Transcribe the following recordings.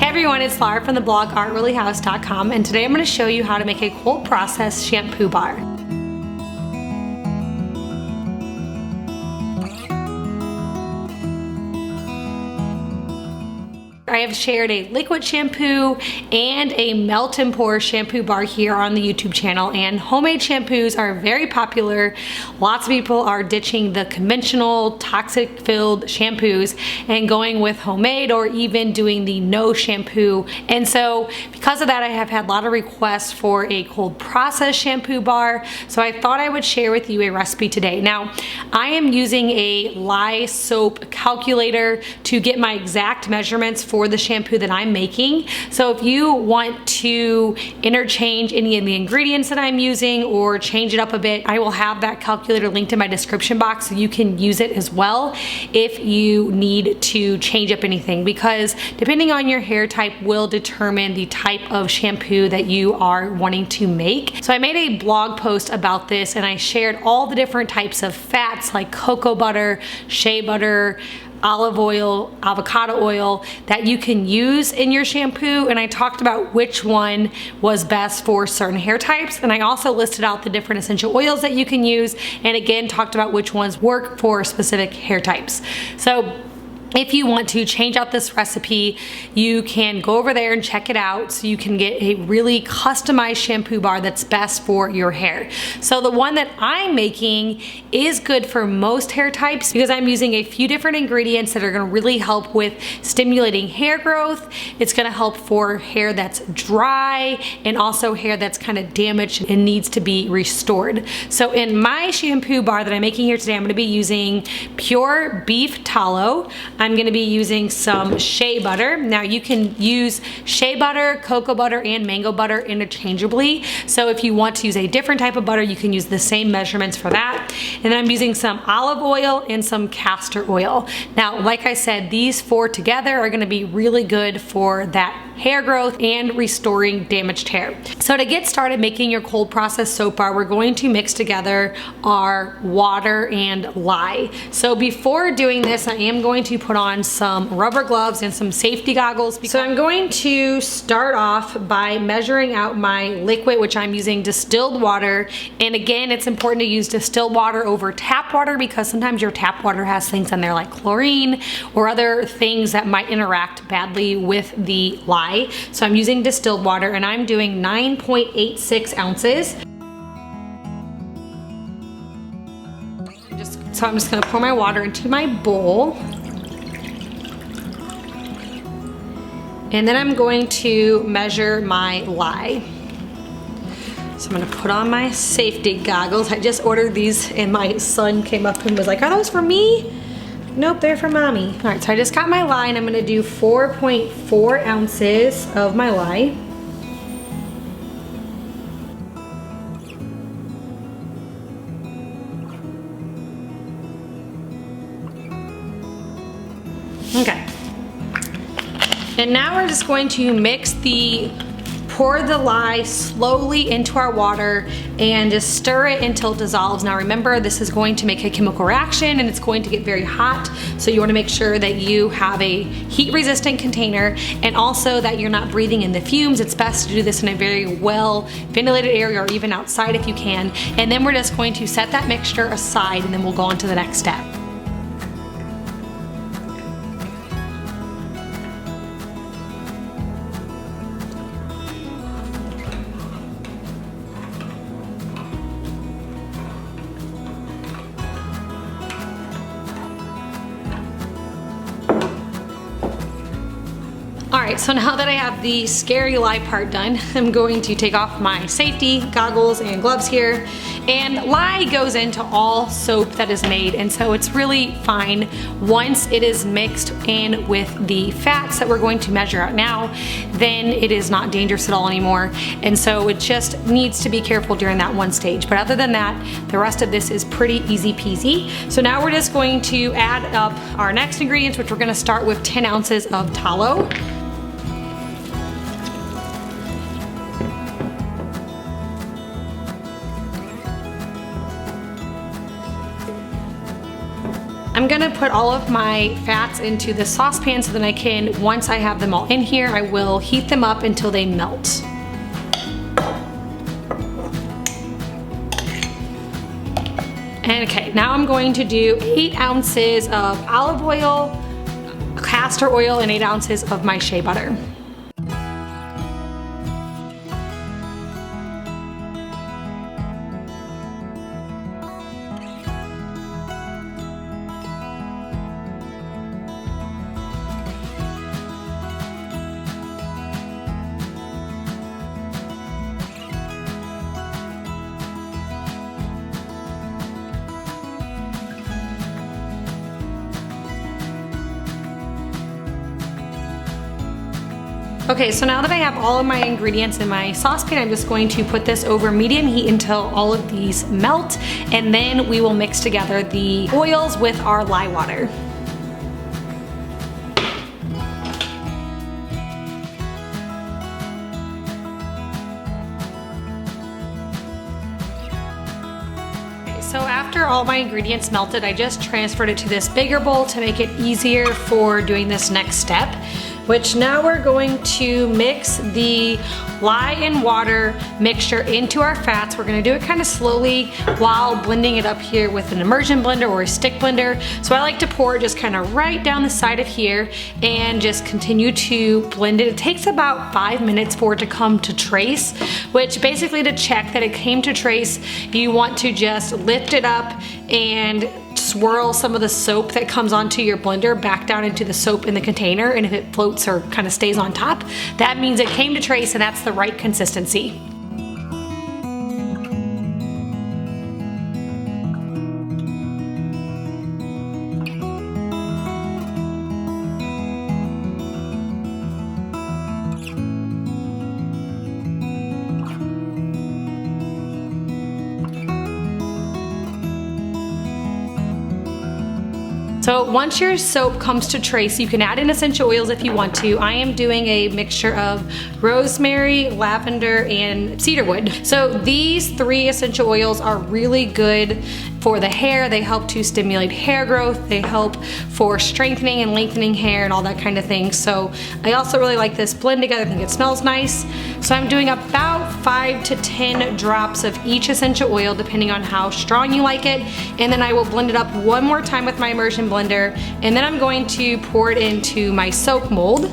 everyone, it's Laura from the blog artreallyhouse.com, and today I'm going to show you how to make a cold process shampoo bar. I have shared a liquid shampoo and a melt and pour shampoo bar here on the YouTube channel, and homemade shampoos are very popular. Lots of people are ditching the conventional toxic filled shampoos and going with homemade or even doing the no shampoo. And so because of that, I have had a lot of requests for a cold process shampoo bar. So I thought I would share with you a recipe today. Now, I am using a lye soap calculator to get my exact measurements for the shampoo that I'm making. So if you want to interchange any of the ingredients that I'm using or change it up a bit, I will have that calculator linked in my description box so you can use it as well if you need to change up anything, because depending on your hair type will determine the type of shampoo that you are wanting to make. So I made a blog post about this and I shared all the different types of fats like cocoa butter, shea butter, olive oil, avocado oil that you can use in your shampoo, and I talked about which one was best for certain hair types, and I also listed out the different essential oils that you can use, and again talked about which ones work for specific hair types. So if you want to change out this recipe, you can go over there and check it out so you can get a really customized shampoo bar that's best for your hair. So the one that I'm making is good for most hair types because I'm using a few different ingredients that are going to really help with stimulating hair growth. It's going to help for hair that's dry and also hair that's kind of damaged and needs to be restored. So in my shampoo bar that I'm making here today, I'm going to be using pure beef tallow. I'm going to be using some shea butter. Now you can use shea butter, cocoa butter, and mango butter interchangeably. So if you want to use a different type of butter, you can use the same measurements for that. And then I'm using some olive oil and some castor oil. Now, like I said, these four together are going to be really good for that hair growth and restoring damaged hair. So to get started making your cold process soap bar, we're going to mix together our water and lye. So before doing this, I am going to put on some rubber gloves and some safety goggles. So I'm going to start off by measuring out my liquid, which I'm using distilled water. And again, it's important to use distilled water over tap water because sometimes your tap water has things in there like chlorine or other things that might interact badly with the lye. So I'm using distilled water and I'm doing 9.86 ounces. So I'm just gonna pour my water into my bowl. And then I'm going to measure my lye. So I'm gonna put on my safety goggles. I just ordered these and my son came up and was like, "Are those for me?" Nope, they're for mommy. All right, so I just got my lye and I'm gonna do 4.4 ounces of my lye. Okay. And now we're just going to pour the lye slowly into our water and just stir it until it dissolves. Now remember, this is going to make a chemical reaction and it's going to get very hot. So you wanna make sure that you have a heat resistant container and also that you're not breathing in the fumes. It's best to do this in a very well ventilated area or even outside if you can. And then we're just going to set that mixture aside and then we'll go on to the next step. Alright, so now that I have the scary lye part done, I'm going to take off my safety goggles and gloves here. And lye goes into all soap that is made, and so it's really fine once it is mixed in with the fats that we're going to measure out now, then it is not dangerous at all anymore. And so it just needs to be careful during that one stage. But other than that, the rest of this is pretty easy peasy. So now we're just going to add up our next ingredients, which we're gonna start with 10 ounces of tallow. I'm gonna put all of my fats into the saucepan so then I can, once I have them all in here, I will heat them up until they melt. And okay, now I'm going to do 8 ounces of olive oil, castor oil, and 8 ounces of my shea butter. Okay, so now that I have all of my ingredients in my saucepan, I'm just going to put this over medium heat until all of these melt, and then we will mix together the oils with our lye water. So after all my ingredients melted, I just transferred it to this bigger bowl to make it easier for doing this next step, which now we're going to mix the lye and water mixture into our fats. We're gonna do it kind of slowly while blending it up here with an immersion blender or a stick blender. So I like to pour it just kind of right down the side of here and just continue to blend it. It takes about 5 minutes for it to come to trace, which basically to check that it came to trace, you want to just lift it up and swirl some of the soap that comes onto your blender back down into the soap in the container, and if it floats or kind of stays on top, that means it came to trace and that's the right consistency. So once your soap comes to trace, you can add in essential oils if you want to. I am doing a mixture of rosemary, lavender, and cedarwood. So these 3 essential oils are really good for the hair. They help to stimulate hair growth. They help for strengthening and lengthening hair and all that kind of thing. So I also really like this blend together. I think it smells nice. So I'm doing about 5 to 10 drops of each essential oil depending on how strong you like it. And then I will blend it up one more time with my immersion blender. And then I'm going to pour it into my soap mold.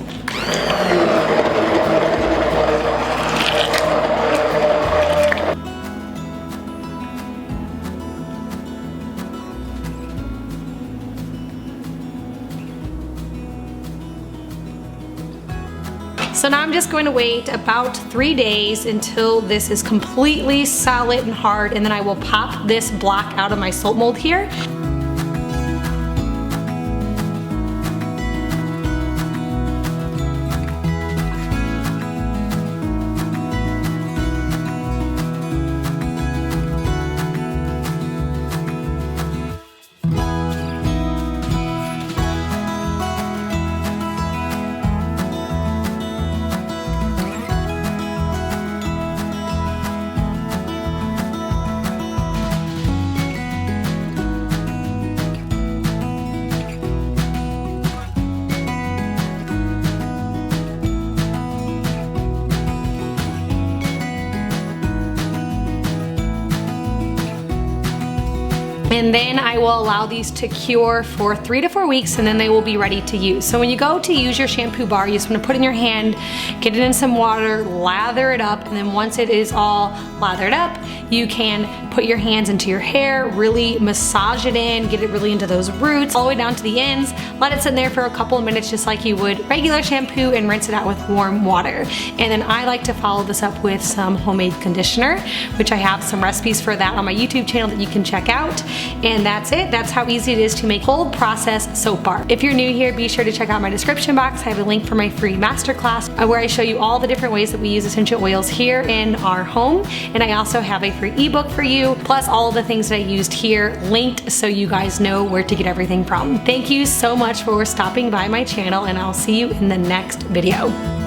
So now I'm just going to wait about 3 days until this is completely solid and hard, and then I will pop this block out of my soap mold here. And then I will allow these to cure for 3 to 4 weeks, and then they will be ready to use. So when you go to use your shampoo bar, you just want to put it in your hand, get it in some water, lather it up, and then once it is all lathered up, you can put your hands into your hair, really massage it in, get it really into those roots, all the way down to the ends, let it sit there for a couple of minutes just like you would regular shampoo, and rinse it out with warm water. And then I like to follow this up with some homemade conditioner, which I have some recipes for that on my YouTube channel that you can check out. And that's it. That's how easy it is to make cold process soap bar. If you're new here, be sure to check out my description box. I have a link for my free masterclass where I show you all the different ways that we use essential oils here in our home. And I also have a free ebook for you, plus all of the things that I used here linked so you guys know where to get everything from. Thank you so much for stopping by my channel, and I'll see you in the next video.